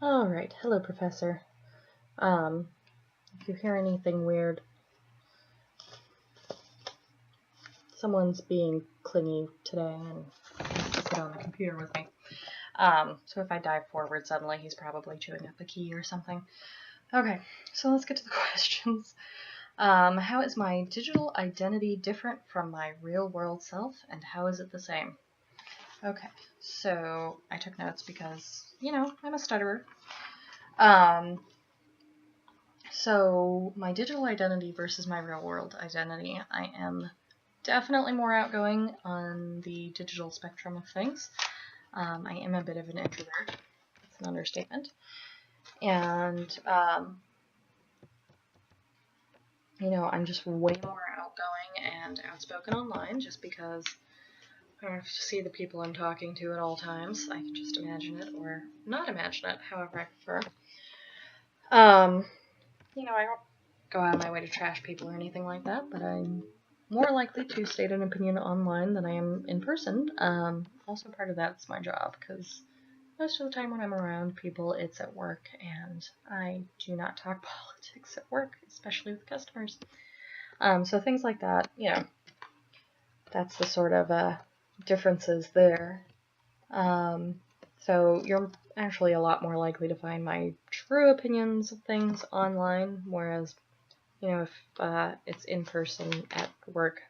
Alright, hello Professor. If you hear anything weird, someone's being clingy today and has to sit on the computer with me. So if I dive forward suddenly, he's probably chewing up a key or something. Okay, so let's get to the questions. How is my digital identity different from my real-world self, and how is it the same? Okay, so I took notes because, I'm a stutterer. So my digital identity versus my real-world identity. I am definitely more outgoing on the digital spectrum of things. I am a bit of an introvert. That's an understatement. And, I'm just way more outgoing and outspoken online just because I don't have to see the people I'm talking to at all times. I can just imagine it or not imagine it, however I prefer. I don't go out of my way to trash people or anything like that, but I'm more likely to state an opinion online than I am in person. Also part of that's my job, because most of the time when I'm around people, it's at work, and I do not talk politics at work, especially with customers. So things like that, that's the sort of differences there. So you're actually a lot more likely to find my true opinions of things online, whereas, if it's in person at work,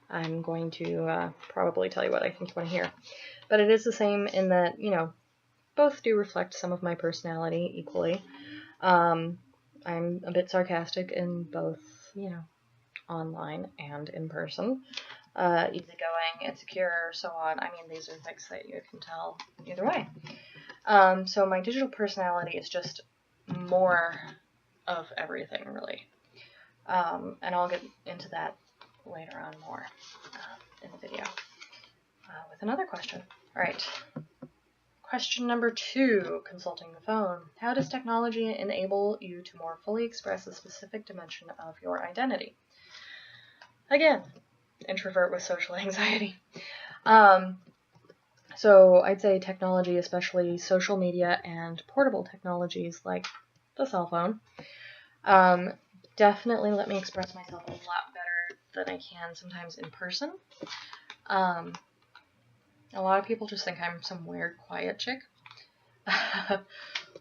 I'm going to probably tell you what I think you want to hear. But it is the same in that, both do reflect some of my personality equally. I'm a bit sarcastic in both, online and in person. Easygoing, insecure, so on. I mean, these are things that you can tell either way. So my digital personality is just more of everything, really. And I'll get into that later on more in the video with another question. All right. Question number 2, consulting the phone. How does technology enable you to more fully express a specific dimension of your identity? Again, introvert with social anxiety. So I'd say technology, especially social media and portable technologies like the cell phone, definitely let me express myself a lot better than I can sometimes in person. A lot of people just think I'm some weird quiet chick.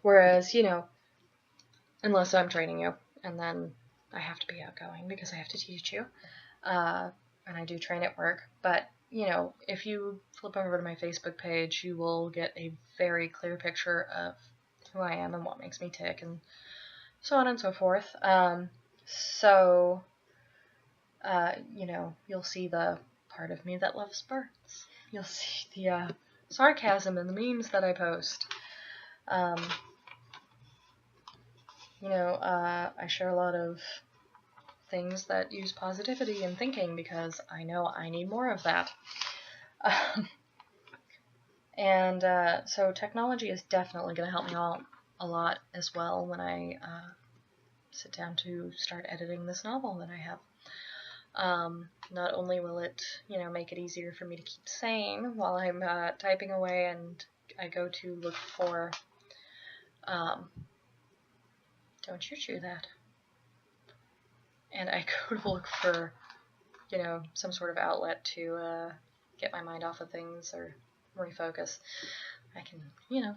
Whereas, unless I'm training you, and then I have to be outgoing because I have to teach you. And I do train at work. But, if you flip over to my Facebook page, you will get a very clear picture of who I am and what makes me tick and so on and so forth. You'll see the part of me that loves birds. You'll see the sarcasm in the memes that I post. I share a lot of things that use positivity and thinking because I know I need more of that. So technology is definitely going to help me out a lot as well when I sit down to start editing this novel that I have. Not only will it, make it easier for me to keep sane while I'm typing away and I go to look for, don't you chew that. And I go to look for, some sort of outlet to get my mind off of things or refocus. I can,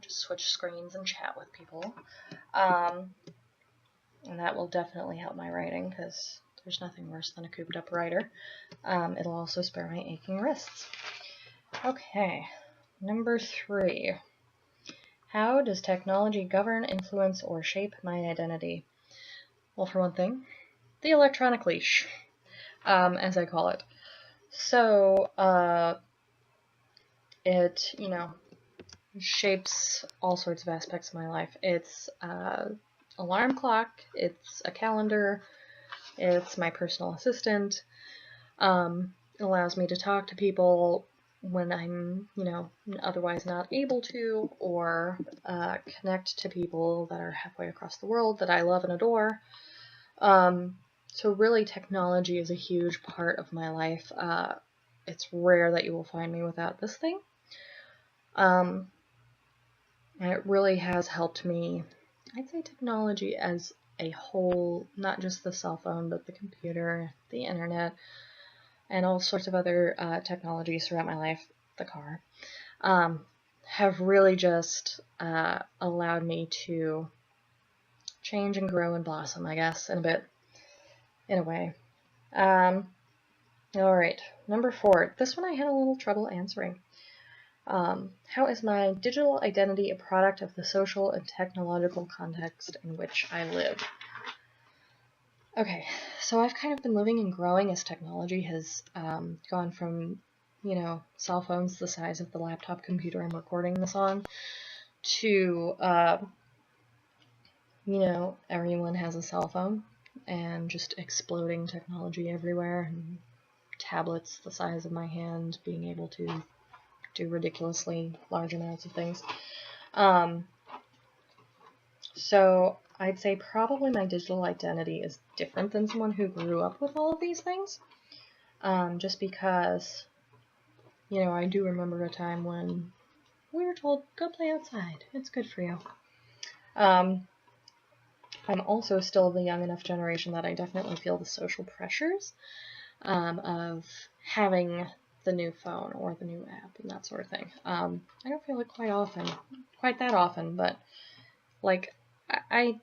just switch screens and chat with people. And that will definitely help my writing because there's nothing worse than a cooped up writer. It'll also spare my aching wrists. Okay, number 3. How does technology govern, influence, or shape my identity? Well, for one thing, the electronic leash, as I call it. So, it, shapes all sorts of aspects of my life. It's alarm clock, it's a calendar, it's my personal assistant. It allows me to talk to people when I'm, otherwise not able to, or connect to people that are halfway across the world that I love and adore. So really, technology is a huge part of my life. It's rare that you will find me without this thing. And it really has helped me, I'd say technology as a whole, not just the cell phone, but the computer, the internet, and all sorts of other technologies throughout my life, the car, have really just allowed me to change and grow and blossom, I guess, in a way. Alright, number 4. This one I had a little trouble answering. How is my digital identity a product of the social and technological context in which I live? Okay, so I've kind of been living and growing as technology has gone from, cell phones the size of the laptop computer I'm recording this on, to, everyone has a cell phone, and just exploding technology everywhere, and tablets the size of my hand being able to do ridiculously large amounts of things. So I'd say probably my digital identity is different than someone who grew up with all of these things. Just because, I do remember a time when we were told, go play outside, it's good for you. I'm also still the young enough generation that I definitely feel the social pressures of having the new phone or the new app and that sort of thing. I don't feel it quite that often, but like I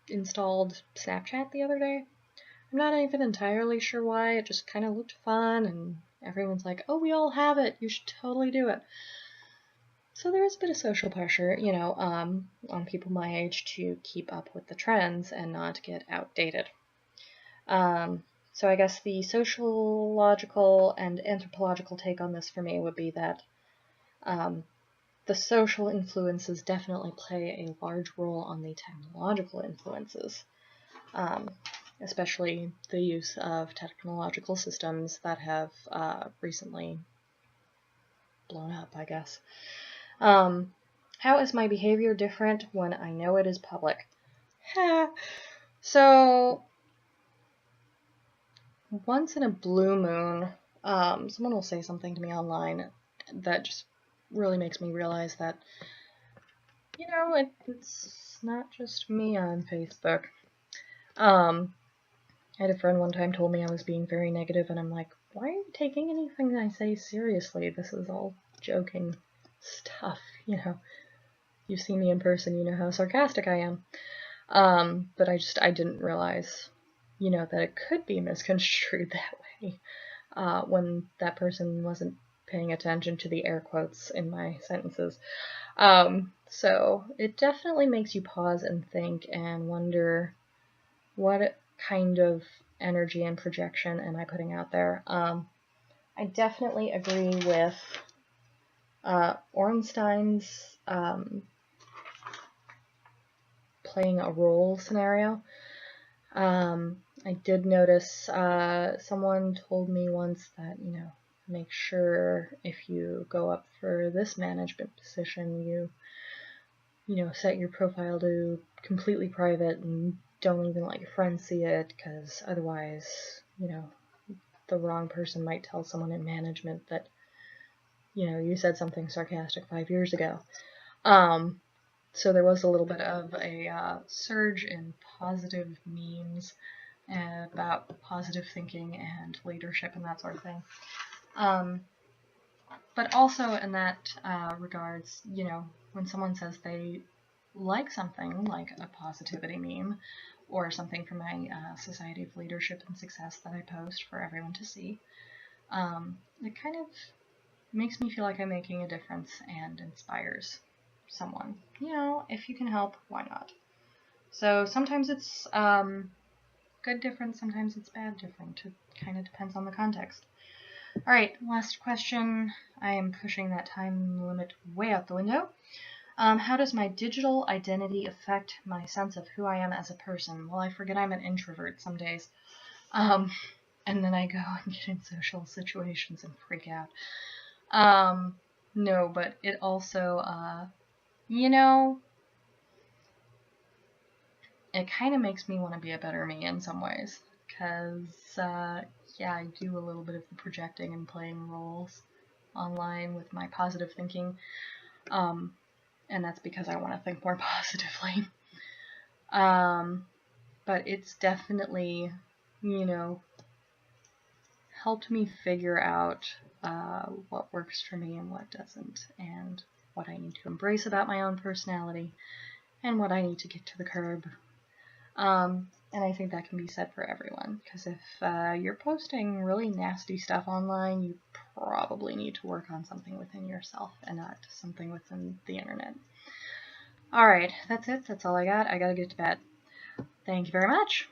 installed Snapchat the other day. I'm not even entirely sure why, it just kind of looked fun, and everyone's like, oh, we all have it, you should totally do it. So there is a bit of social pressure, on people my age to keep up with the trends and not get outdated. So I guess the sociological and anthropological take on this for me would be that the social influences definitely play a large role on the technological influences, especially the use of technological systems that have recently blown up, I guess. How is my behavior different when I know it is public? So, once in a blue moon, someone will say something to me online that just really makes me realize that, it's not just me on Facebook. I had a friend one time told me I was being very negative, and I'm like, why are you taking anything I say seriously? This is all joking stuff, You see me in person, you know how sarcastic I am. But I didn't realize, that it could be misconstrued that way, when that person wasn't paying attention to the air quotes in my sentences. So it definitely makes you pause and think and wonder, what kind of energy and projection am I putting out there? I definitely agree with Ornstein's playing a role scenario. I did notice someone told me once that, make sure if you go up for this management position, you set your profile to completely private and don't even let your friends see it, because otherwise, the wrong person might tell someone in management that, you said something sarcastic 5 years ago. So there was a little bit of a surge in positive memes about positive thinking and leadership and that sort of thing. But also in that regards, when someone says they like something like a positivity meme or something from my Society of Leadership and Success that I post for everyone to see, it kind of makes me feel like I'm making a difference and inspires someone. If you can help, why not? So sometimes it's good different, sometimes it's bad different. It kind of depends on the context. Alright, last question. I am pushing that time limit way out the window. How does my digital identity affect my sense of who I am as a person? Well, I forget I'm an introvert some days. And then I go and get in social situations and freak out. No, but it also, it kind of makes me want to be a better me in some ways. Because, I do a little bit of the projecting and playing roles online with my positive thinking. and that's because I want to think more positively. But it's definitely, you know, helped me figure out what works for me and what doesn't, and what I need to embrace about my own personality, and what I need to get to the curb. And I think that can be said for everyone, because if you're posting really nasty stuff online, you probably need to work on something within yourself and not something within the internet. Alright, that's it. That's all I got. I gotta get to bed. Thank you very much.